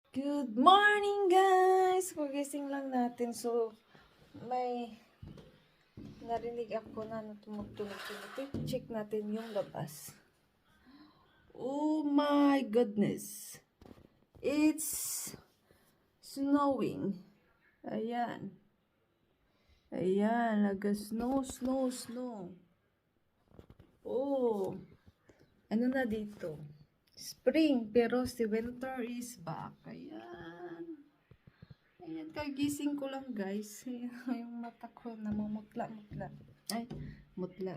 Good morning, guys! Pagising lang natin. So, may narinig ako na tumutulog-tulog. Check natin yung labas. Oh my goodness! It's snowing. Ayan. Ayan, snow. Oh, ano na dito? Spring, pero si winter is back. Ayan. Ayan, kagising ko lang guys. Ayan, yung mata ko namumutla-mutla. Ay, mutla.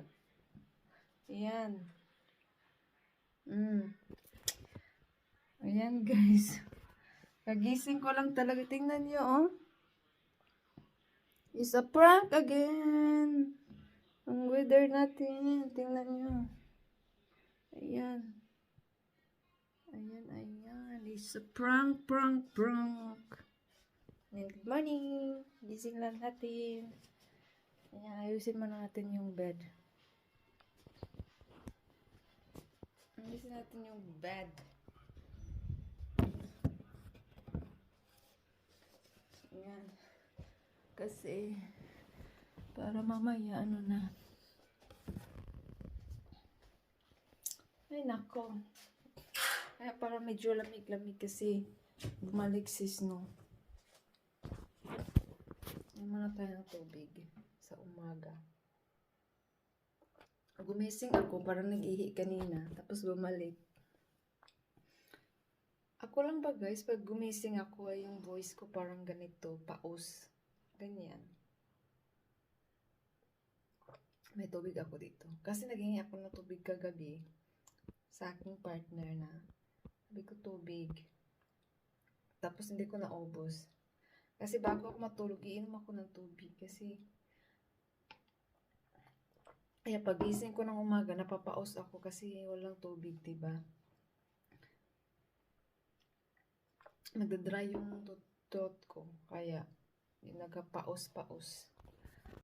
Ayan. Ayan guys. Kagising ko lang talaga. Tingnan nyo, oh. It's a prank again. Ang weather natin. Tingnan nyo. Ayan. Ayan. It's a prank. Good morning. Gising lang natin. Ayan, ayusin muna natin yung bed. Ayusin natin yung bed. Ayan. Kasi, para mamaya, ano na. Ay, nako. Kaya para medyo lamig-lamig kasi bumalik si snow. Ay, muna tayo ng tubig sa umaga. Gumising ako, parang nag-ihi kanina, tapos bumalik. Ako lang ba guys, pag gumising ako ay yung voice ko parang ganito, paus. Ganyan. May tubig ako dito. Kasi naghingi ako ng tubig kagabi sa aking partner na sabi ko tubig. Tapos hindi ko naubos. Kasi bago ako matulog, iinom ako ng tubig. Kasi kaya pagising ko ng umaga, napapaos ako kasi walang tubig, diba? Nagdadry yung throat ko. Kaya, yung nagpapaos-paos.